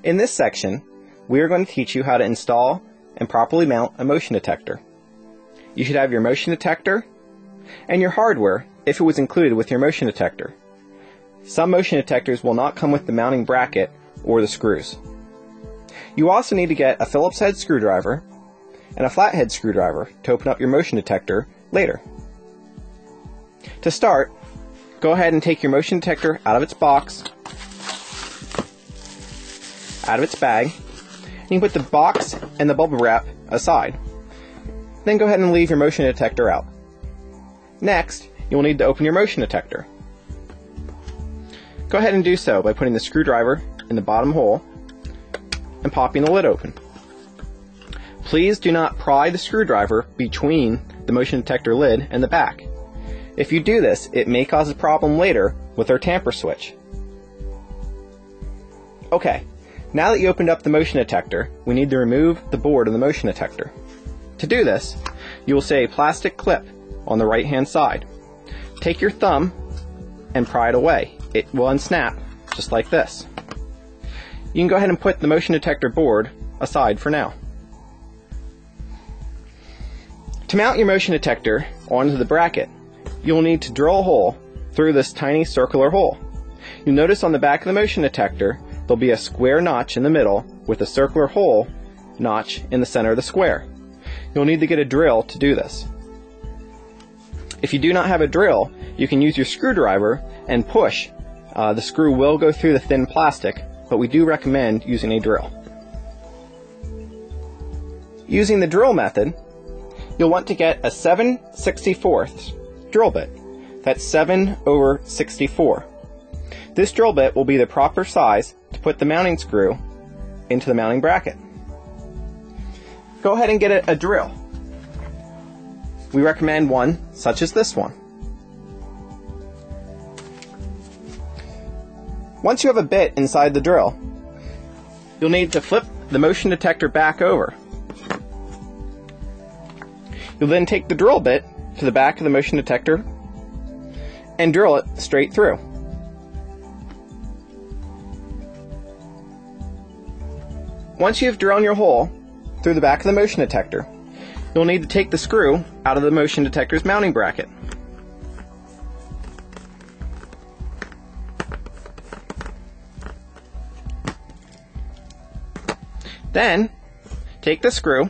In this section, we are going to teach you how to install and properly mount a motion detector. You should have your motion detector and your hardware if it was included with your motion detector. Some motion detectors will not come with the mounting bracket or the screws. You also need to get a Phillips head screwdriver and a flathead screwdriver to open up your motion detector later. To start, go ahead and take your motion detector out of its box, out of its bag. You can put the box and the bubble wrap aside. Then go ahead and leave your motion detector out. Next, you will need to open your motion detector. Go ahead and do so by putting the screwdriver in the bottom hole and popping the lid open. Please do not pry the screwdriver between the motion detector lid and the back. If you do this, it may cause a problem later with our tamper switch. Okay, now that you opened up the motion detector, we need to remove the board of the motion detector. To do this, you will see a plastic clip on the right hand side. Take your thumb and pry it away. It will unsnap just like this. You can go ahead and put the motion detector board aside for now. To mount your motion detector onto the bracket, you will need to drill a hole through this tiny circular hole. You'll notice on the back of the motion detector there'll be a square notch in the middle with a circular hole notch in the center of the square. You'll need to get a drill to do this. If you do not have a drill, you can use your screwdriver and push. The screw will go through the thin plastic, but we do recommend using a drill. Using the drill method, you'll want to get a 7/64 drill bit. That's 7/64. This drill bit will be the proper size to put the mounting screw into the mounting bracket. Go ahead and get a drill. We recommend one such as this one. Once you have a bit inside the drill, you'll need to flip the motion detector back over. You'll then take the drill bit to the back of the motion detector and drill it straight through. Once you've drilled your hole through the back of the motion detector, you'll need to take the screw out of the motion detector's mounting bracket. Then, take the screw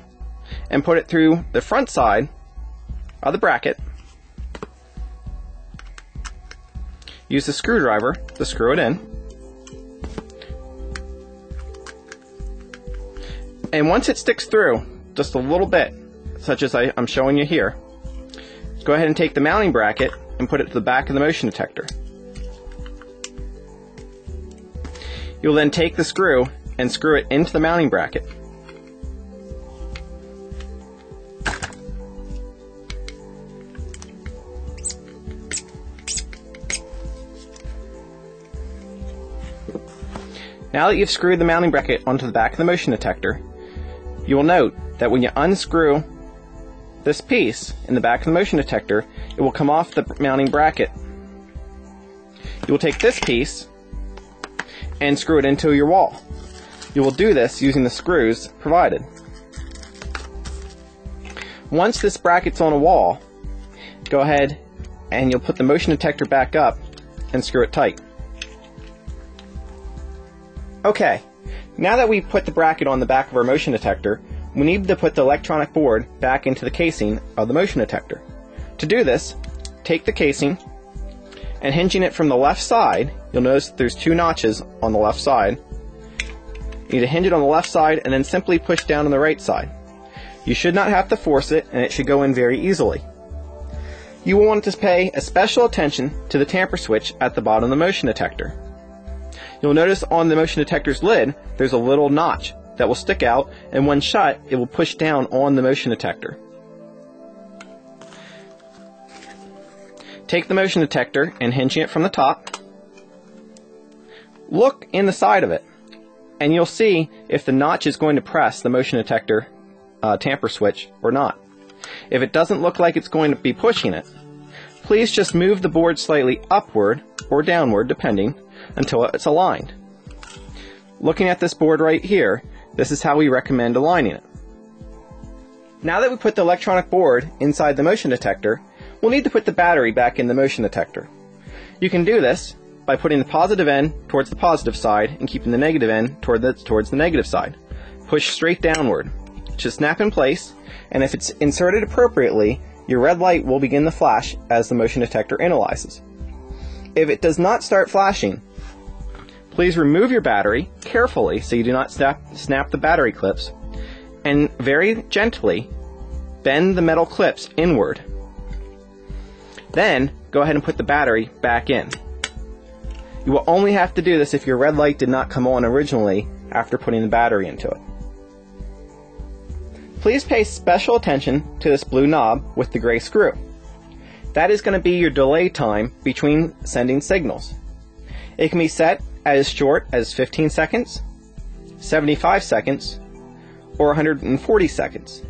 and put it through the front side of the bracket. Use the screwdriver to screw it in. And once it sticks through just a little bit, such as I'm showing you here, go ahead and take the mounting bracket and put it to the back of the motion detector. You'll then take the screw and screw it into the mounting bracket. Now that you've screwed the mounting bracket onto the back of the motion detector, you will note that when you unscrew this piece in the back of the motion detector, it will come off the mounting bracket. You will take this piece and screw it into your wall. You will do this using the screws provided. Once this bracket's on a wall, go ahead and you'll put the motion detector back up and screw it tight. Okay, now that we've put the bracket on the back of our motion detector, we need to put the electronic board back into the casing of the motion detector. To do this, take the casing and hinging it from the left side, you'll notice that there's two notches on the left side. You need to hinge it on the left side and then simply push down on the right side. You should not have to force it, and it should go in very easily. You will want to pay a special attention to the tamper switch at the bottom of the motion detector. You'll notice on the motion detector's lid there's a little notch that will stick out, and when shut it will push down on the motion detector. Take the motion detector and hinge it from the top. Look in the side of it and you'll see if the notch is going to press the motion detector tamper switch or not. If it doesn't look like it's going to be pushing it, please just move the board slightly upward or downward, depending, until it's aligned. Looking at this board right here, this is how we recommend aligning it. Now that we put the electronic board inside the motion detector, we'll need to put the battery back in the motion detector. You can do this by putting the positive end towards the positive side and keeping the negative end towards the negative side. Push straight downward. It should snap in place, and if it's inserted appropriately, your red light will begin to flash as the motion detector analyzes. If it does not start flashing, please remove your battery carefully so you do not snap the battery clips, and very gently bend the metal clips inward. Then go ahead and put the battery back in. You will only have to do this if your red light did not come on originally after putting the battery into it. Please pay special attention to this blue knob with the gray screw. That is going to be your delay time between sending signals. It can be set as short as 15 seconds, 75 seconds, or 140 seconds.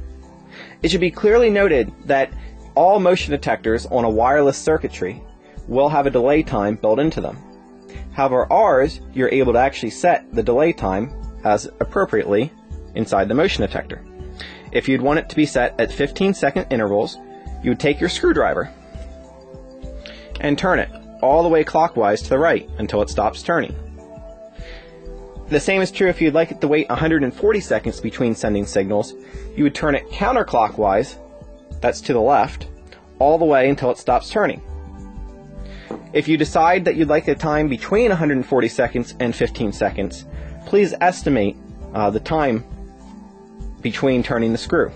It should be clearly noted that all motion detectors on a wireless circuitry will have a delay time built into them. However, ours, you're able to actually set the delay time as appropriately inside the motion detector. If you'd want it to be set at 15-second intervals, you would take your screwdriver and turn it all the way clockwise to the right until it stops turning. The same is true if you'd like it to wait 140 seconds between sending signals. You would turn it counterclockwise, that's to the left, all the way until it stops turning. If you decide that you'd like a time between 140 seconds and 15 seconds, please estimate the time between turning the screw.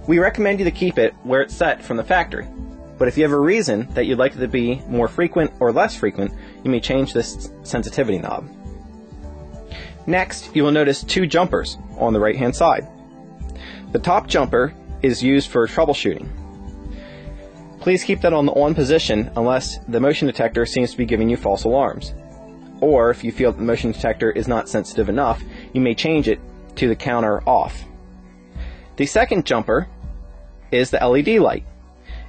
We recommend you to keep it where it's set from the factory, but if you have a reason that you'd like it to be more frequent or less frequent, you may change this sensitivity knob. Next, you will notice two jumpers on the right hand side. The top jumper is used for troubleshooting. Please keep that on the on position unless the motion detector seems to be giving you false alarms. Or if you feel that the motion detector is not sensitive enough, you may change it to the counter off. The second jumper is the LED light.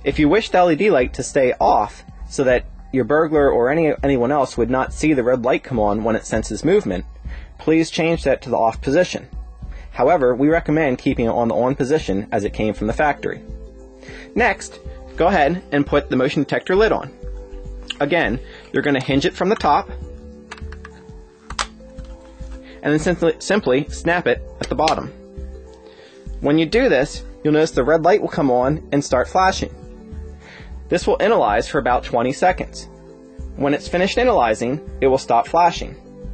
If you wish the LED light to stay off so that your burglar or anyone else would not see the red light come on when it senses movement, please change that to the off position. However, we recommend keeping it on the on position as it came from the factory. Next, go ahead and put the motion detector lid on. Again, you're going to hinge it from the top and then simply snap it at the bottom. When you do this, you'll notice the red light will come on and start flashing. This will analyze for about 20 seconds. When it's finished analyzing, it will stop flashing.